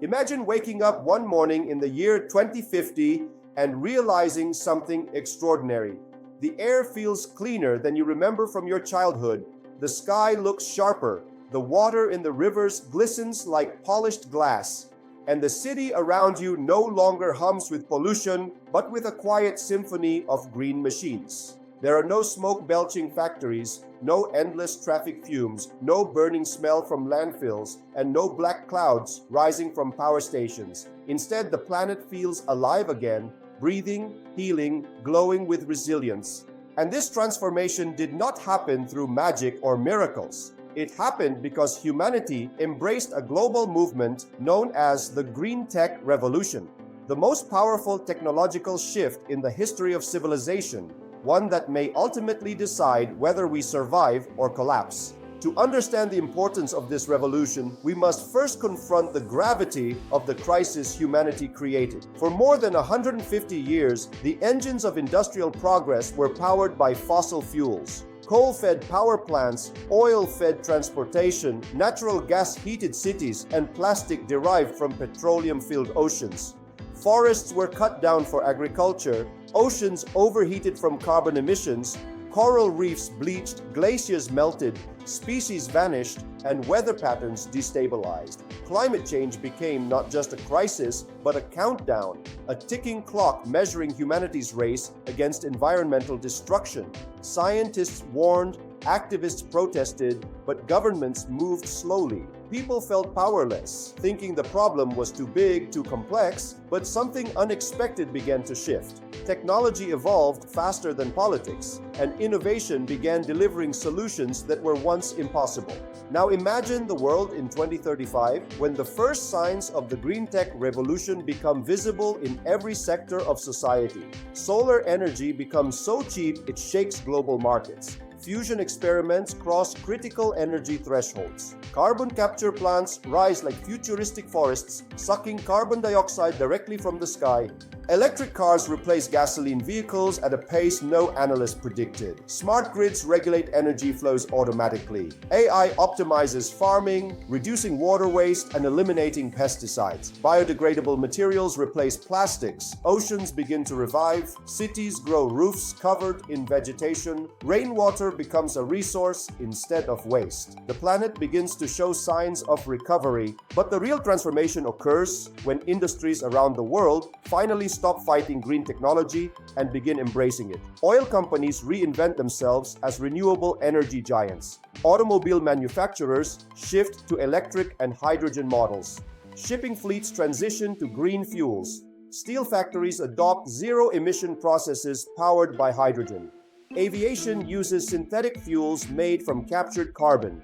Imagine waking up one morning in the year 2050 and realizing something extraordinary. The air feels cleaner than you remember from your childhood. The sky looks sharper. The water in the rivers glistens like polished glass. And the city around you no longer hums with pollution, but with a quiet symphony of green machines. There are no smoke-belching factories, no endless traffic fumes, no burning smell from landfills, and no black clouds rising from power stations. Instead, the planet feels alive again, breathing, healing, glowing with resilience. And this transformation did not happen through magic or miracles. It happened because humanity embraced a global movement known as the Green Tech Revolution, the most powerful technological shift in the history of civilization, one that may ultimately decide whether we survive or collapse. To understand the importance of this revolution, we must first confront the gravity of the crisis humanity created. For more than 150 years, the engines of industrial progress were powered by fossil fuels. Coal-fed power plants, oil-fed transportation, natural gas-heated cities, and plastic derived from petroleum-filled oceans. Forests were cut down for agriculture, oceans overheated from carbon emissions, coral reefs bleached, glaciers melted, species vanished, and weather patterns destabilized. Climate change became not just a crisis, but a countdown, a ticking clock measuring humanity's race against environmental destruction. Scientists warned, activists protested, but governments moved slowly. People felt powerless, thinking the problem was too big, too complex, but something unexpected began to shift. Technology evolved faster than politics, and innovation began delivering solutions that were once impossible. Now imagine the world in 2035, when the first signs of the green tech revolution become visible in every sector of society. Solar energy becomes so cheap it shakes global markets. Fusion experiments cross critical energy thresholds. Carbon capture plants rise like futuristic forests, sucking carbon dioxide directly from the sky. Electric cars replace gasoline vehicles at a pace no analyst predicted. Smart grids regulate energy flows automatically. AI optimizes farming, reducing water waste and eliminating pesticides. Biodegradable materials replace plastics. Oceans begin to revive. Cities grow roofs covered in vegetation. Rainwater becomes a resource instead of waste. The planet begins to show signs of recovery, but the real transformation occurs when industries around the world finally stop fighting green technology and begin embracing it. Oil companies reinvent themselves as renewable energy giants. Automobile manufacturers shift to electric and hydrogen models. Shipping fleets transition to green fuels. Steel factories adopt zero-emission processes powered by hydrogen. Aviation uses synthetic fuels made from captured carbon.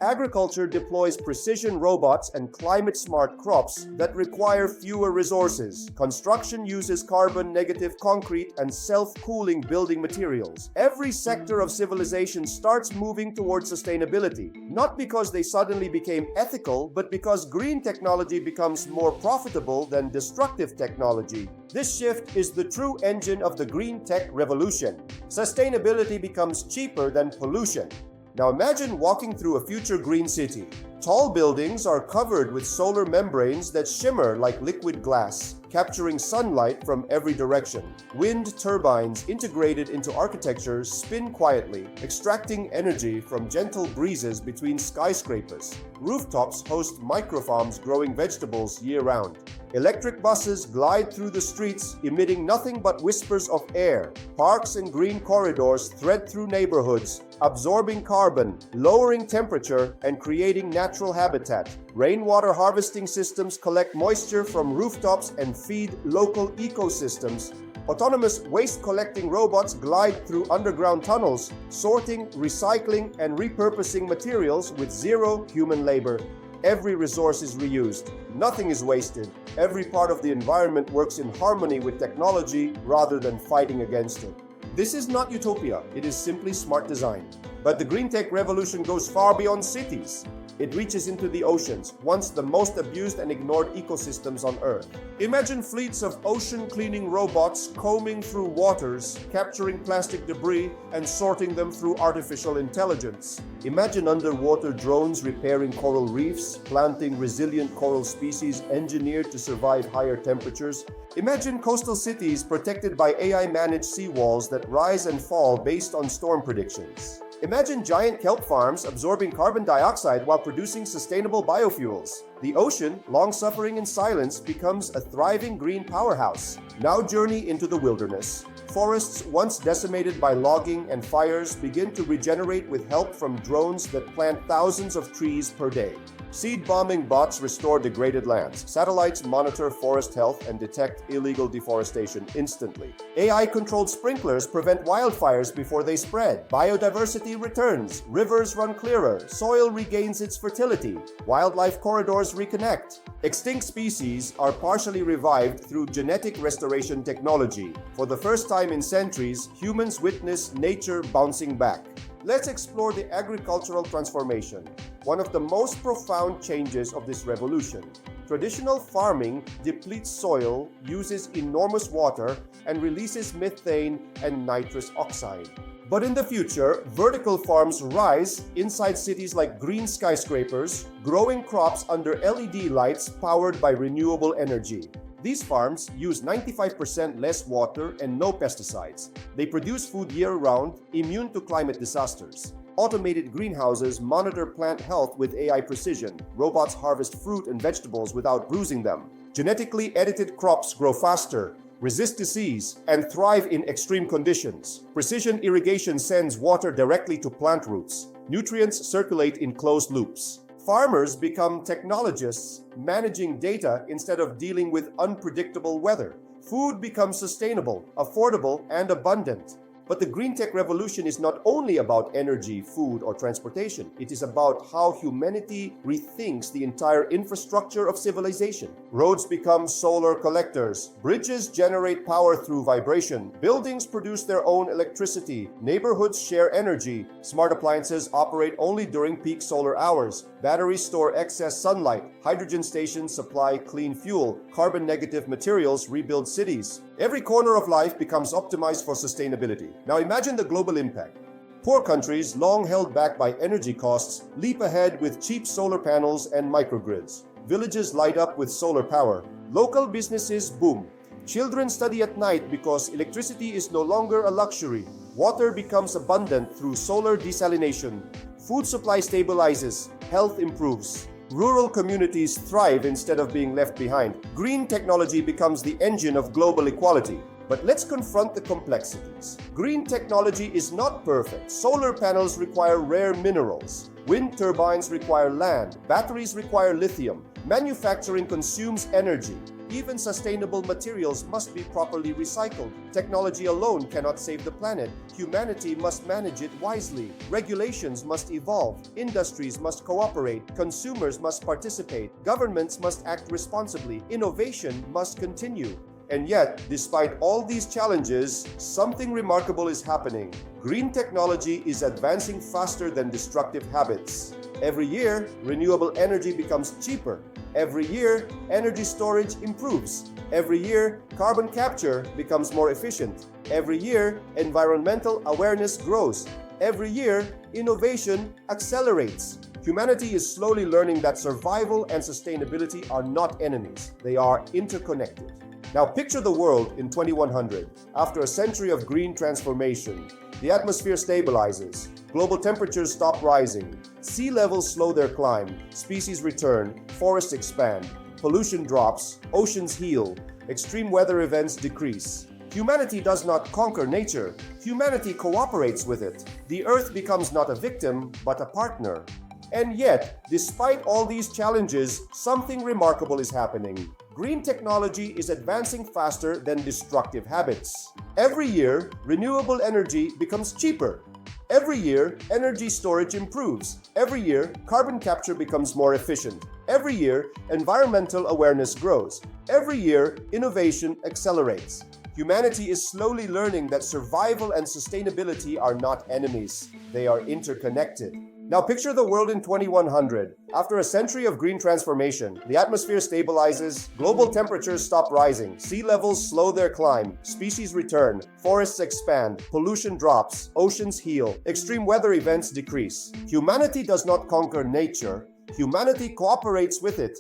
Agriculture deploys precision robots and climate-smart crops that require fewer resources. Construction uses carbon-negative concrete and self-cooling building materials. Every sector of civilization starts moving towards sustainability, not because they suddenly became ethical, but because green technology becomes more profitable than destructive technology. This shift is the true engine of the green tech revolution. Sustainability becomes cheaper than pollution. Now imagine walking through a future green city. Tall buildings are covered with solar membranes that shimmer like liquid glass, capturing sunlight from every direction. Wind turbines integrated into architecture spin quietly, extracting energy from gentle breezes between skyscrapers. Rooftops host microfarms growing vegetables year-round. Electric buses glide through the streets, emitting nothing but whispers of air. Parks and green corridors thread through neighborhoods, absorbing carbon, lowering temperature, and creating natural habitat. Rainwater harvesting systems collect moisture from rooftops and feed local ecosystems. Autonomous waste-collecting robots glide through underground tunnels, sorting, recycling, and repurposing materials with zero human labor. Every resource is reused. Nothing is wasted. Every part of the environment works in harmony with technology rather than fighting against it. This is not utopia, it is simply smart design. But the green tech revolution goes far beyond cities. It reaches into the oceans, once the most abused and ignored ecosystems on Earth. Imagine fleets of ocean-cleaning robots combing through waters, capturing plastic debris, and sorting them through artificial intelligence. Imagine underwater drones repairing coral reefs, planting resilient coral species engineered to survive higher temperatures. Imagine coastal cities protected by AI-managed seawalls that rise and fall based on storm predictions. Imagine giant kelp farms absorbing carbon dioxide while producing sustainable biofuels. The ocean, long suffering in silence, becomes a thriving green powerhouse. Now journey into the wilderness. Forests once decimated by logging and fires begin to regenerate with help from drones that plant thousands of trees per day. Seed bombing bots restore degraded lands. Satellites monitor forest health and detect illegal deforestation instantly. AI-controlled sprinklers prevent wildfires before they spread. Biodiversity returns. Rivers run clearer. Soil regains its fertility. Wildlife corridors reconnect. Extinct species are partially revived through genetic restoration technology. For the first time in centuries, humans witness nature bouncing back. Let's explore the agricultural transformation, one of the most profound changes of this revolution. Traditional farming depletes soil, uses enormous water, and releases methane and nitrous oxide. But in the future, vertical farms rise inside cities like green skyscrapers, growing crops under LED lights powered by renewable energy. These farms use 95% less water and no pesticides. They produce food year-round, immune to climate disasters. Automated greenhouses monitor plant health with AI precision. Robots harvest fruit and vegetables without bruising them. Genetically edited crops grow faster, resist disease, and thrive in extreme conditions. Precision irrigation sends water directly to plant roots. Nutrients circulate in closed loops. Farmers become technologists, managing data instead of dealing with unpredictable weather. Food becomes sustainable, affordable, and abundant. But the green tech revolution is not only about energy, food, or transportation. It is about how humanity rethinks the entire infrastructure of civilization. Roads become solar collectors. Bridges generate power through vibration. Buildings produce their own electricity. Neighborhoods share energy. Smart appliances operate only during peak solar hours. Batteries store excess sunlight. Hydrogen stations supply clean fuel. Carbon-negative materials rebuild cities. Every corner of life becomes optimized for sustainability. Now imagine the global impact. Poor countries, long held back by energy costs, leap ahead with cheap solar panels and microgrids. Villages light up with solar power. Local businesses boom. Children study at night because electricity is no longer a luxury. Water becomes abundant through solar desalination. Food supply stabilizes. Health improves. Rural communities thrive instead of being left behind. Green technology becomes the engine of global equality. But let's confront the complexities. Green technology is not perfect. Solar panels require rare minerals. Wind turbines require land. Batteries require lithium. Manufacturing consumes energy. Even sustainable materials must be properly recycled. Technology alone cannot save the planet. Humanity must manage it wisely. Regulations must evolve. Industries must cooperate. Consumers must participate. Governments must act responsibly. Innovation must continue. And yet, despite all these challenges, something remarkable is happening. Green technology is advancing faster than destructive habits. Every year, renewable energy becomes cheaper. Every year, energy storage improves. Every year, carbon capture becomes more efficient. Every year, environmental awareness grows. Every year, innovation accelerates. Humanity is slowly learning that survival and sustainability are not enemies. They are interconnected. Now picture the world in 2100. After a century of green transformation, the atmosphere stabilizes, global temperatures stop rising, sea levels slow their climb, species return, forests expand, pollution drops, oceans heal, extreme weather events decrease. Humanity does not conquer nature, humanity cooperates with it. The earth becomes not a victim, but a partner. And yet, despite all these challenges, something remarkable is happening. Green technology is advancing faster than destructive habits. Every year, renewable energy becomes cheaper. Every year, energy storage improves. Every year, carbon capture becomes more efficient. Every year, environmental awareness grows. Every year, innovation accelerates. Humanity is slowly learning that survival and sustainability are not enemies. They are interconnected. Now picture the world in 2100. After a century of green transformation, the atmosphere stabilizes, global temperatures stop rising, sea levels slow their climb, species return, forests expand, pollution drops, oceans heal, extreme weather events decrease. Humanity does not conquer nature, humanity cooperates with it.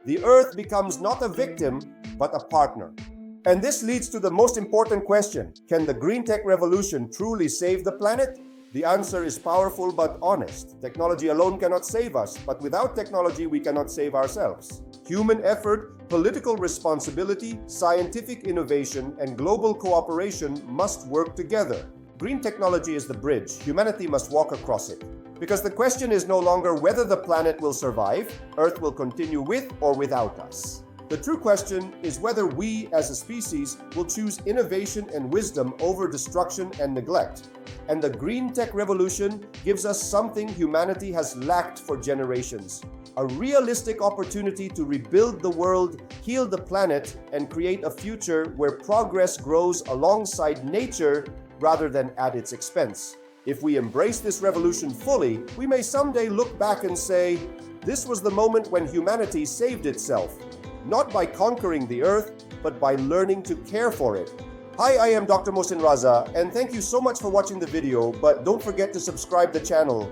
The Earth becomes not a victim, but a partner. And this leads to the most important question: can the green tech revolution truly save the planet? The answer is powerful but honest. Technology alone cannot save us, but without technology we cannot save ourselves. Human effort, political responsibility, scientific innovation, and global cooperation must work together. Green technology is the bridge. Humanity must walk across it. Because the question is no longer whether the planet will survive, Earth will continue with or without us. The true question is whether we, as a species, will choose innovation and wisdom over destruction and neglect. And the green tech revolution gives us something humanity has lacked for generations: a realistic opportunity to rebuild the world, heal the planet, and create a future where progress grows alongside nature rather than at its expense. If we embrace this revolution fully, we may someday look back and say, this was the moment when humanity saved itself. Not by conquering the Earth, but by learning to care for it. Hi, I am Dr. Mohsin Raza, and thank you so much for watching the video, but don't forget to subscribe the channel.